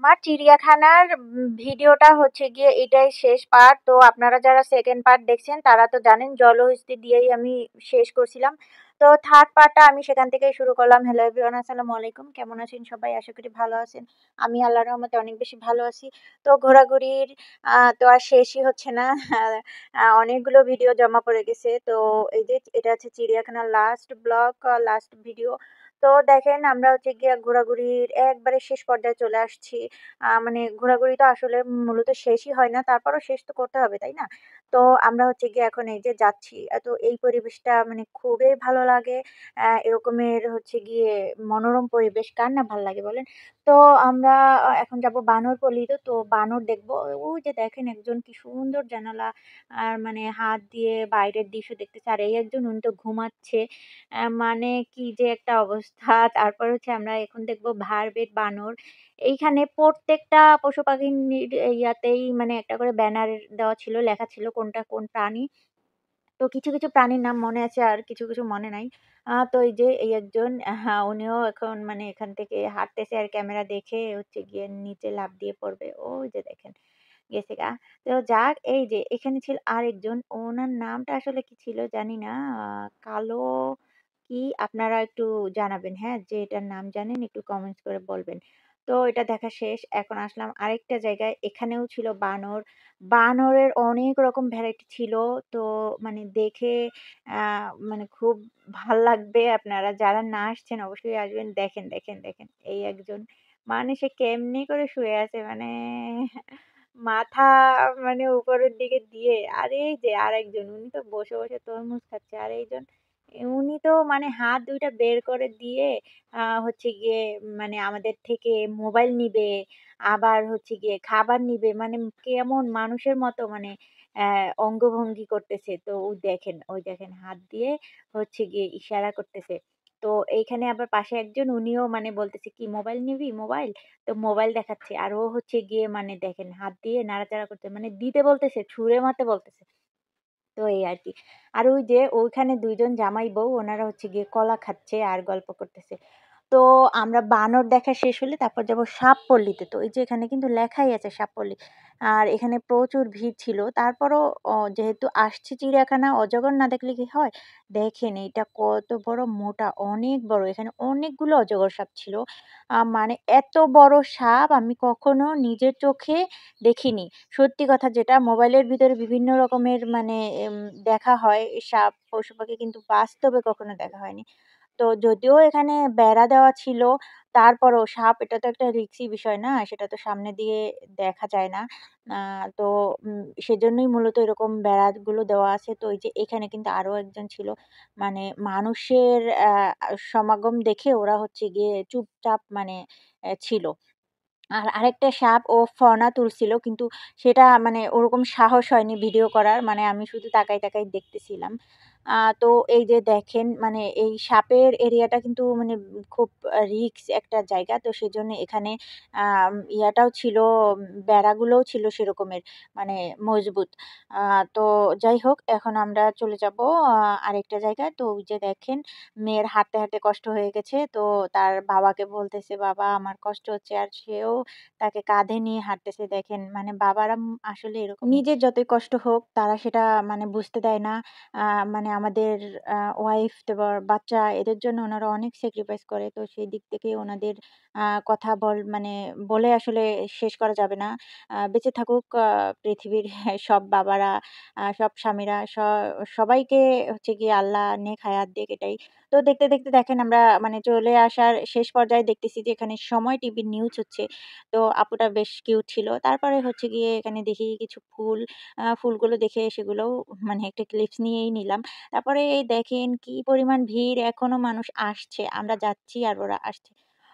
আমার চিড়িয়াখানার ভিডিওটা হচ্ছে গিয়ে এটাই শেষ পার্ট। তো আপনারা যারা সেকেন্ড পার্ট দেখছেন তারা তো জানেন জলহস্তি দিয়েই আমি শেষ করছিলাম। তো থার্ড পার্টটা আমি সেখান থেকেই শুরু করলাম। হ্যালো এভরিওয়ান, আসসালামু আলাইকুম। কেমন আছেন সবাই? আশা করি ভালো আছেন। আমি আল্লাহর রহমতে অনেক বেশি ভালো আছি। তো ঘোরাঘুরির তো আর শেষই হচ্ছে না। অনেকগুলো ভিডিও জমা পড়ে গেছে। তো এই যে এটা হচ্ছে চিড়িয়াখানার লাস্ট ব্লগ, লাস্ট ভিডিও। তো দেখেন আমরা হচ্ছে গিয়ে ঘোরাঘুরির একবারে শেষ পর্যায়ে চলে আসছি। মানে ঘোরাঘুরি তো আসলে মূলত শেষই হয় না। তারপরও শেষ তো করতে হবে, তাই না? তো আমরা হচ্ছে গিয়ে এখন এই যে যাচ্ছি। তো এই পরিবেশটা মানে খুবই ভালো লাগে। এরকমের হচ্ছে গিয়ে মনোরম পরিবেশ কার না ভাল লাগে বলেন? তো আমরা এখন যাবো বানরপল্লীতে। তো বানর দেখবো। ওই যে দেখেন একজন কি সুন্দর জানালা আর মানে হাত দিয়ে বাইরের দৃশ্য দেখতেছে। আর এই একজন উনি তো ঘুমাচ্ছে। মানে কি যে একটা অবস্থা। তারপর হচ্ছে আমরা এখন দেখবো ভাড়বেট বানর। এইখানে প্রত্যেকটা পশু-পাখির ইয়াতেই মানে একটা করে ব্যানার দেওয়া ছিল, লেখা ছিল কোনটা কোন প্রাণী। তো কিছু, কিছু প্রাণীর নাম মনে আছে আর কিছু, কিছু মনে নাই। তো এই যে এই একজন উনিও এখন মানে এখান থেকে হাঁটতেছে আর ক্যামেরা দেখে হচ্ছে গিয়ে নিচে লাফ দিয়ে পড়বে। ওই যে দেখেন গেছে গা। তো যাক এই যে এখানে ছিল আরেকজন, ওনার নামটা আসলে কি ছিল জানি না। আ কালো কি আপনারা একটু জানাবেন, হ্যাঁ? যে এটার নাম জানেন একটু কমেন্টস করে বলবেন। তো এটা দেখা শেষ। এখন আসলাম আরেকটা জায়গায়। এখানেও ছিল বানর। বানরের অনেক রকম ভ্যারাইটি ছিল। তো মানে দেখে আ মানে খুব ভাল লাগবে। আপনারা যারা না আসছেন অবশ্যই আসবেন। দেখেন, দেখেন, দেখেন। এই একজন মানে সে কেমনি করে শুয়ে আছে মানে মাথা মানে উপরের দিকে দিয়ে। আর এই যে আরেকজন উনি তো বসে, বসে তরমুজ খাচ্ছে। আর এইজন উনি তো মানে হাত ২ টা বের করে দিয়ে হচ্ছে গিয়ে মানে আমাদের থেকে মোবাইল নিবে, আবার হচ্ছে গিয়ে খাবার নিবে। মানে কেমন মানুষের মতো মানে অ্যা অঙ্গভঙ্গি করতেছে। তো দেখেন, ওই দেখেন হাত দিয়ে হচ্ছে গিয়ে ইশারা করতেছে। তো এইখানে আবার পাশে একজন উনিও মানে বলতেছে, "কি মোবাইল নিবি? মোবাইল?" তো মোবাইল দেখাচ্ছে। আর ও হচ্ছে গিয়ে মানে দেখেন হাত দিয়ে নাড়াচাড়া করতে মানে দিতে বলতেছে, ছুঁড়ে মারতে বলতেছে। তো এই আরকি। আর ওই যে ওইখানে ২ জন জামাই বউ ওনারা হচ্ছে গিয়ে কলা খাচ্ছে আর গল্প করতেছে। তো আমরা বানর দেখা শেষ হলে তারপর যাবো সাপপল্লীতে। তো এই যে এখানে কিন্তু লেখাই আছে সাপপল্লী। আর এখানে প্রচুর ভিড় ছিল। তারপরও যেহেতু আসছি চিড়িয়াখানা অজগর না দেখলে কি হয়? দেখেন এইটা কত বড় মোটা, অনেক বড়। এখানে অনেকগুলো অজগর সাপ ছিল। মানে এত বড় সাপ আমি কখনো নিজের চোখে দেখিনি। সত্যি কথা যেটা মোবাইলের ভিতরে বিভিন্ন রকমের মানে দেখা হয় সাপ, পশু-পাখি কিন্তু বাস্তবে কখনো দেখা হয়নি। তো যদিও এখানে বেড়া দেওয়া ছিল, তারপরেও সাপ এটা তো একটা রিস্কি বিষয় না? সেটা তো সামনে দিয়ে দেখা যায় না। আ তো সেজন্যই মূলত এরকম বেড়াগুলো দেওয়া আছে। তো এই যে এখানে কিন্তু আরো একজন ছিল। মানে মানুষের সমাগম দেখে ওরা হচ্ছে গিয়ে চুপচাপ মানে ছিল। আর আরেকটা সাপ ও ফনা তুলছিল কিন্তু সেটা মানে ওরকম সাহস হয়নি ভিডিও করার। মানে আমি শুধু তাকায়, তাকায় দেখতেছিলাম। তো এই যে দেখেন মানে এই সাপের এরিয়াটা কিন্তু মানে খুব রিস্ক একটা জায়গা। তো সেজন্য এখানে ইয়াটাও ছিল বেড়াগুলোও ছিল সেরকমের মানে মজবুত। আ তো যাই হোক এখন আমরা চলে যাবো আ আরেকটা জায়গায়। তো ওই যে দেখেন মেয়ের হাঁটতে, হাঁটতে কষ্ট হয়ে গেছে। তো তার বাবাকে বলতেছে, "বাবা আমার কষ্ট হচ্ছে।" আর সেও তাকে কাঁধে নিয়ে হাঁটতেছে। দেখেন মানে বাবারা আসলে এরকম। নিজের যতই কষ্ট হোক তারা সেটা মানে বুঝতে দেয় না। আ মানে আমাদের ওয়াইফ তারপর বাচ্চা এদের জন্য ওনারা অনেক স্যাক্রিফাইস করে। তো সেই দিক থেকে ওনাদের কথা মানে বলে আসলে শেষ করা যাবে না। বেঁচে থাকুক পৃথিবীর সব বাবারা, সব স্বামীরা, সবাইকে হচ্ছে গিয়ে আল্লাহ নেক হায়াত দিক এটাই। তো দেখতে, দেখতে দেখেন আমরা মানে চলে আসার শেষ পর্যায়ে দেখতেছি যে এখানে সময় টিভির নিউজ হচ্ছে। তো আপুটা বেশ কিউট ছিল। তারপরে হচ্ছে গিয়ে এখানে দেখি কিছু ফুল, ফুলগুলো দেখে সেগুলোও মানে একটা ক্লিপস নিয়েই নিলাম। তারপরে এই দেখেন কি পরিমাণ ভিড় এখনো মানুষ আসছে। আমরা যাচ্ছি আর ওরা আসছে।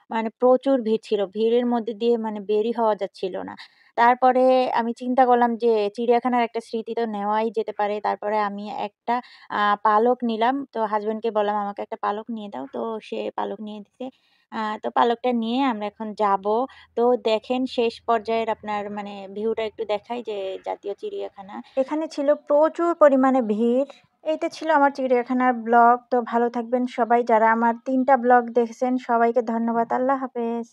মানে প্রচুর ভিড় ছিল। ভিড়ের মধ্যে দিয়ে মানে বেরই হওয়া যাচ্ছিল না। তারপরে আমি চিন্তা করলাম যে চিড়িয়াখানার একটা স্মৃতি তো নেওয়াই যেতে পারে। তারপরে আমি একটা পালক নিলাম। তো হাসব্যান্ডকে বললাম, "আমাকে একটা পালক নিয়ে দাও।" তো সে পালক নিয়ে দিছে। তো পালকটা নিয়ে আমরা এখন যাবো। তো দেখেন শেষ পর্যায়ের আপনার মানে ভিউটা একটু দেখাই যে জাতীয় চিড়িয়াখানা। এখানে ছিল প্রচুর পরিমাণে ভিড়। এইটা ছিল আমার চিড়িয়াখানার ব্লগ। তো ভালো থাকবেন সবাই। যারা আমার ৩ টা ব্লগ দেখেছেন সবাইকে ধন্যবাদ। আল্লাহ হাফেজ।